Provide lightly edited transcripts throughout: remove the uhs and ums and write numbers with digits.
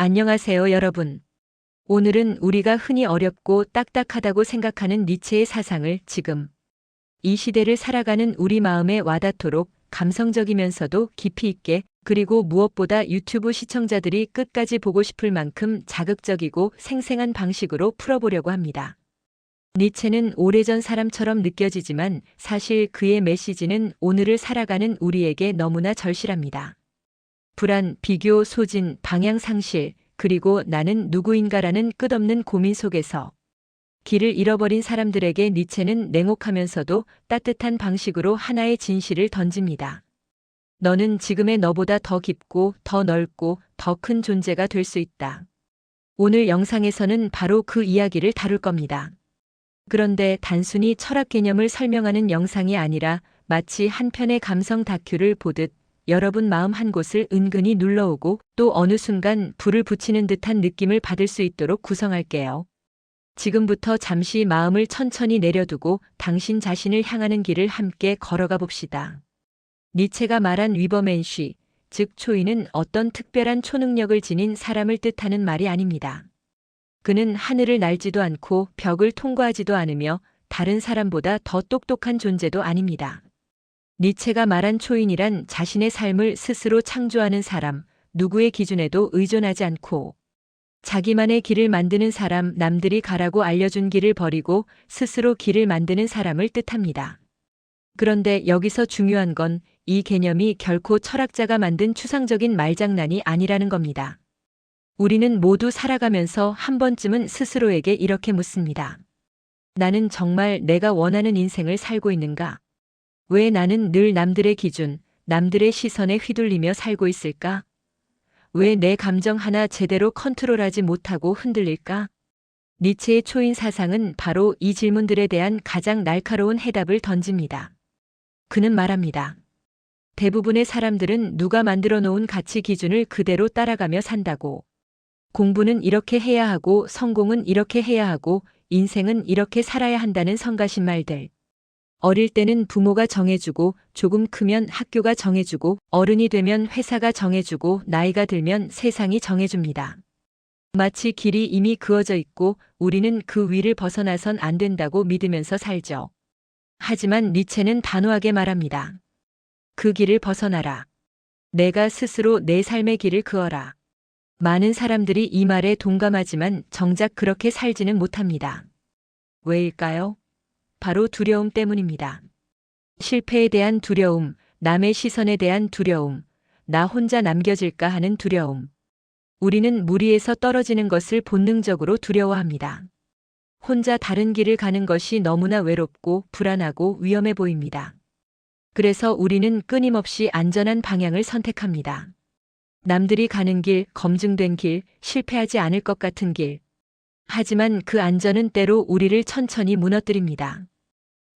안녕하세요, 여러분. 오늘은 우리가 흔히 어렵고 딱딱하다고 생각하는 니체의 사상을 지금 이 시대를 살아가는 우리 마음에 와닿도록 감성적이면서도 깊이 있게, 그리고 무엇보다 유튜브 시청자들이 끝까지 보고 싶을 만큼 자극적이고 생생한 방식으로 풀어보려고 합니다. 니체는 오래전 사람처럼 느껴지지만 사실 그의 메시지는 오늘을 살아가는 우리에게 너무나 절실합니다. 불안, 비교, 소진, 방향상실, 그리고 나는 누구인가라는 끝없는 고민 속에서 길을 잃어버린 사람들에게 니체는 냉혹하면서도 따뜻한 방식으로 하나의 진실을 던집니다. 너는 지금의 너보다 더 깊고 더 넓고 더 큰 존재가 될 수 있다. 오늘 영상에서는 바로 그 이야기를 다룰 겁니다. 그런데 단순히 철학 개념을 설명하는 영상이 아니라 마치 한 편의 감성 다큐를 보듯 여러분 마음 한 곳을 은근히 눌러오고 또 어느 순간 불을 붙이는 듯한 느낌을 받을 수 있도록 구성할게요. 지금부터 잠시 마음을 천천히 내려두고 당신 자신을 향하는 길을 함께 걸어가 봅시다. 니체가 말한 위버멘쉬, 즉 초인은 어떤 특별한 초능력을 지닌 사람을 뜻하는 말이 아닙니다. 그는 하늘을 날지도 않고 벽을 통과하지도 않으며 다른 사람보다 더 똑똑한 존재도 아닙니다. 니체가 말한 초인이란 자신의 삶을 스스로 창조하는 사람, 누구의 기준에도 의존하지 않고 자기만의 길을 만드는 사람, 남들이 가라고 알려준 길을 버리고 스스로 길을 만드는 사람을 뜻합니다. 그런데 여기서 중요한 건 이 개념이 결코 철학자가 만든 추상적인 말장난이 아니라는 겁니다. 우리는 모두 살아가면서 한 번쯤은 스스로에게 이렇게 묻습니다. 나는 정말 내가 원하는 인생을 살고 있는가? 왜 나는 늘 남들의 기준, 남들의 시선에 휘둘리며 살고 있을까? 왜 내 감정 하나 제대로 컨트롤하지 못하고 흔들릴까? 니체의 초인 사상은 바로 이 질문들에 대한 가장 날카로운 해답을 던집니다. 그는 말합니다. 대부분의 사람들은 누가 만들어 놓은 가치 기준을 그대로 따라가며 산다고. 공부는 이렇게 해야 하고 성공은 이렇게 해야 하고 인생은 이렇게 살아야 한다는 성가신 말들. 어릴 때는 부모가 정해주고 조금 크면 학교가 정해주고 어른이 되면 회사가 정해주고 나이가 들면 세상이 정해줍니다. 마치 길이 이미 그어져 있고 우리는 그 위를 벗어나선 안 된다고 믿으면서 살죠. 하지만 니체는 단호하게 말합니다. 그 길을 벗어나라. 내가 스스로 내 삶의 길을 그어라. 많은 사람들이 이 말에 동감하지만 정작 그렇게 살지는 못합니다. 왜일까요? 바로 두려움 때문입니다. 실패에 대한 두려움, 남의 시선에 대한 두려움, 나 혼자 남겨질까 하는 두려움. 우리는 무리에서 떨어지는 것을 본능적으로 두려워합니다. 혼자 다른 길을 가는 것이 너무나 외롭고 불안하고 위험해 보입니다. 그래서 우리는 끊임없이 안전한 방향을 선택합니다. 남들이 가는 길, 검증된 길, 실패하지 않을 것 같은 길. 하지만 그 안전은 때로 우리를 천천히 무너뜨립니다.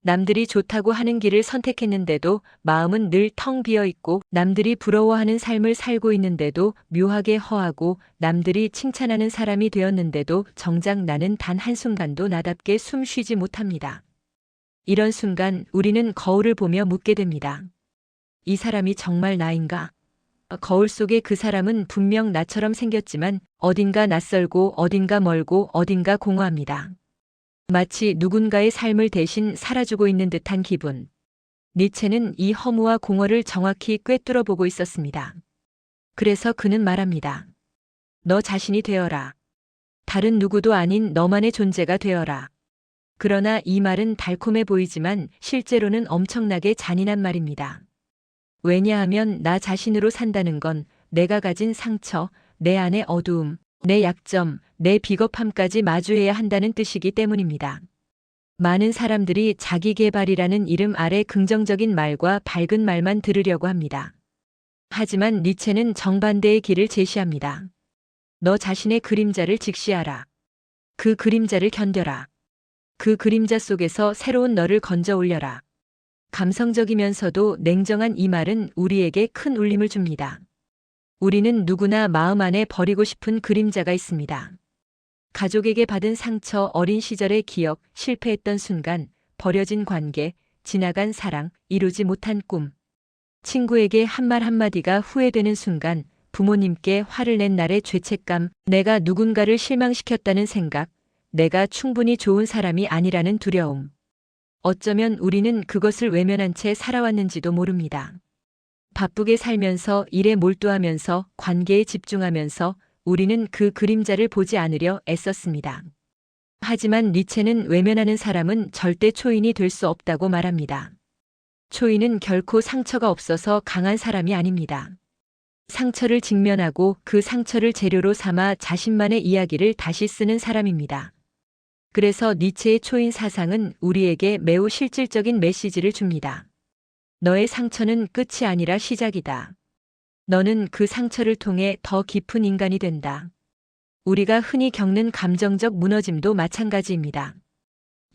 남들이 좋다고 하는 길을 선택했는데도 마음은 늘 텅 비어 있고 남들이 부러워하는 삶을 살고 있는데도 묘하게 허하고 남들이 칭찬하는 사람이 되었는데도 정작 나는 단 한순간도 나답게 숨 쉬지 못합니다. 이런 순간 우리는 거울을 보며 묻게 됩니다. 이 사람이 정말 나인가? 거울 속의 그 사람은 분명 나처럼 생겼지만 어딘가 낯설고 어딘가 멀고 어딘가 공허합니다. 마치 누군가의 삶을 대신 살아주고 있는 듯한 기분. 니체는 이 허무와 공허를 정확히 꿰뚫어 보고 있었습니다. 그래서 그는 말합니다. 너 자신이 되어라. 다른 누구도 아닌 너만의 존재가 되어라. 그러나 이 말은 달콤해 보이지만 실제로는 엄청나게 잔인한 말입니다. 왜냐하면 나 자신으로 산다는 건 내가 가진 상처, 내 안의 어두움, 내 약점, 내 비겁함까지 마주해야 한다는 뜻이기 때문입니다. 많은 사람들이 자기계발이라는 이름 아래 긍정적인 말과 밝은 말만 들으려고 합니다. 하지만 니체는 정반대의 길을 제시합니다. 너 자신의 그림자를 직시하라. 그 그림자를 견뎌라. 그 그림자 속에서 새로운 너를 건져 올려라. 감성적이면서도 냉정한 이 말은 우리에게 큰 울림을 줍니다. 우리는 누구나 마음 안에 버리고 싶은 그림자가 있습니다. 가족에게 받은 상처, 어린 시절의 기억, 실패했던 순간, 버려진 관계, 지나간 사랑, 이루지 못한 꿈. 친구에게 한 말 한마디가 후회되는 순간, 부모님께 화를 낸 날의 죄책감, 내가 누군가를 실망시켰다는 생각, 내가 충분히 좋은 사람이 아니라는 두려움. 어쩌면 우리는 그것을 외면한 채 살아왔는지도 모릅니다. 바쁘게 살면서 일에 몰두하면서 관계에 집중하면서 우리는 그 그림자를 보지 않으려 애썼습니다. 하지만 니체는 외면하는 사람은 절대 초인이 될 수 없다고 말합니다. 초인은 결코 상처가 없어서 강한 사람이 아닙니다. 상처를 직면하고 그 상처를 재료로 삼아 자신만의 이야기를 다시 쓰는 사람입니다. 그래서 니체의 초인 사상은 우리에게 매우 실질적인 메시지를 줍니다. 너의 상처는 끝이 아니라 시작이다. 너는 그 상처를 통해 더 깊은 인간이 된다. 우리가 흔히 겪는 감정적 무너짐도 마찬가지입니다.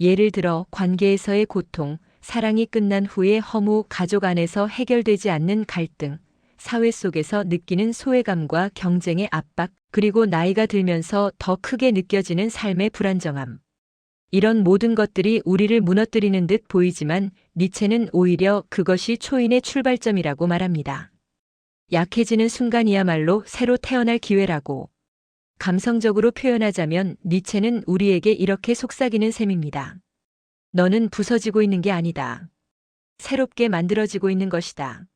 예를 들어 관계에서의 고통, 사랑이 끝난 후의 허무, 가족 안에서 해결되지 않는 갈등, 사회 속에서 느끼는 소외감과 경쟁의 압박, 그리고 나이가 들면서 더 크게 느껴지는 삶의 불안정함. 이런 모든 것들이 우리를 무너뜨리는 듯 보이지만 니체는 오히려 그것이 초인의 출발점이라고 말합니다. 약해지는 순간이야말로 새로 태어날 기회라고. 감성적으로 표현하자면 니체는 우리에게 이렇게 속삭이는 셈입니다. 너는 부서지고 있는 게 아니다. 새롭게 만들어지고 있는 것이다.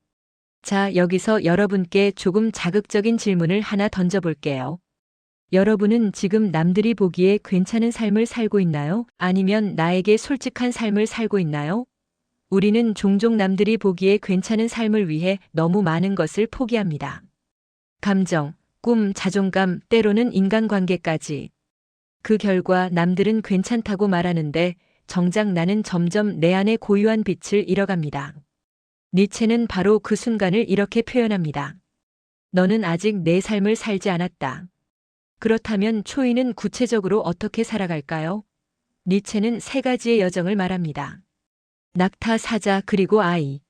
자, 여기서 여러분께 조금 자극적인 질문을 하나 던져볼게요. 여러분은 지금 남들이 보기에 괜찮은 삶을 살고 있나요? 아니면 나에게 솔직한 삶을 살고 있나요? 우리는 종종 남들이 보기에 괜찮은 삶을 위해 너무 많은 것을 포기합니다. 감정, 꿈, 자존감, 때로는 인간관계까지. 그 결과 남들은 괜찮다고 말하는데 정작 나는 점점 내 안의 고유한 빛을 잃어갑니다. 니체는 바로 그 순간을 이렇게 표현합니다. 너는 아직 내 삶을 살지 않았다. 그렇다면 초인은 구체적으로 어떻게 살아갈까요? 니체는 세 가지의 여정을 말합니다. 낙타, 사자, 그리고 아이.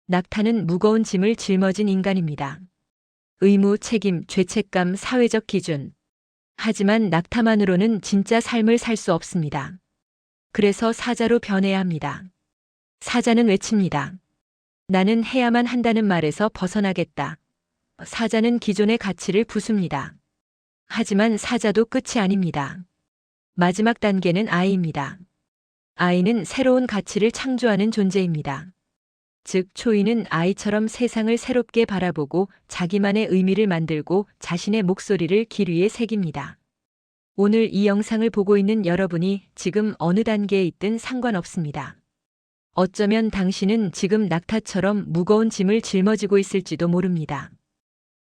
낙타는 무거운 짐을 짊어진 인간입니다. 의무, 책임, 죄책감, 사회적 기준. 하지만 낙타만으로는 진짜 삶을 살 수 없습니다. 그래서 사자로 변해야 합니다. 사자는 외칩니다. 나는 해야만 한다는 말에서 벗어나겠다. 사자는 기존의 가치를 부숩니다. 하지만 사자도 끝이 아닙니다. 마지막 단계는 아이입니다. 아이는 새로운 가치를 창조하는 존재입니다. 즉, 초인은 아이처럼 세상을 새롭게 바라보고 자기만의 의미를 만들고 자신의 목소리를 길 위에 새깁니다. 오늘 이 영상을 보고 있는 여러분이 지금 어느 단계에 있든 상관없습니다. 어쩌면 당신은 지금 낙타처럼 무거운 짐을 짊어지고 있을지도 모릅니다.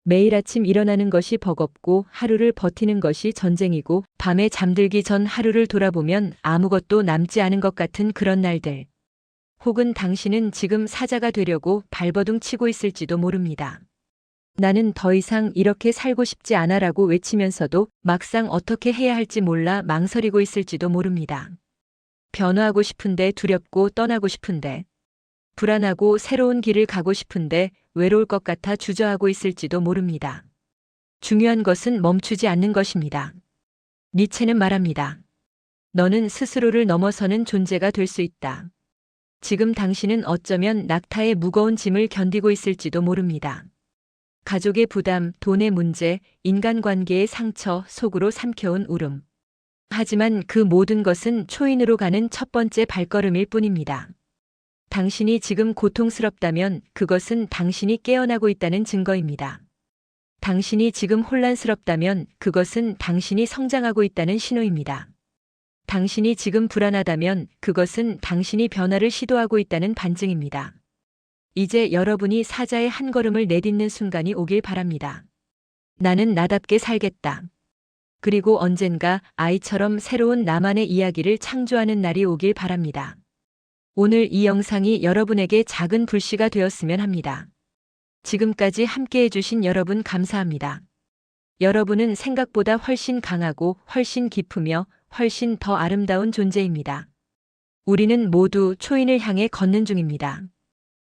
매일 아침 일어나는 것이 버겁고 하루를 버티는 것이 전쟁이고 밤에 잠들기 전 하루를 돌아보면 아무것도 남지 않은 것 같은 그런 날들. 혹은 당신은 지금 사자가 되려고 발버둥 치고 있을지도 모릅니다. 나는 더 이상 이렇게 살고 싶지 않아라고 외치면서도 막상 어떻게 해야 할지 몰라 망설이고 있을지도 모릅니다. 변화하고 싶은데 두렵고 떠나고 싶은데 불안하고 새로운 길을 가고 싶은데 외로울 것 같아 주저하고 있을지도 모릅니다. 중요한 것은 멈추지 않는 것입니다. 니체는 말합니다. 너는 스스로를 넘어서는 존재가 될 수 있다. 지금 당신은 어쩌면 낙타의 무거운 짐을 견디고 있을지도 모릅니다. 가족의 부담, 돈의 문제, 인간관계의 상처, 속으로 삼켜온 울음. 하지만 그 모든 것은 초인으로 가는 첫 번째 발걸음일 뿐입니다. 당신이 지금 고통스럽다면 그것은 당신이 깨어나고 있다는 증거입니다. 당신이 지금 혼란스럽다면 그것은 당신이 성장하고 있다는 신호입니다. 당신이 지금 불안하다면 그것은 당신이 변화를 시도하고 있다는 반증입니다. 이제 여러분이 사자의 한 걸음을 내딛는 순간이 오길 바랍니다. 나는 나답게 살겠다. 그리고 언젠가 아이처럼 새로운 나만의 이야기를 창조하는 날이 오길 바랍니다. 오늘 이 영상이 여러분에게 작은 불씨가 되었으면 합니다. 지금까지 함께 해주신 여러분 감사합니다. 여러분은 생각보다 훨씬 강하고 훨씬 깊으며 훨씬 더 아름다운 존재입니다. 우리는 모두 초인을 향해 걷는 중입니다.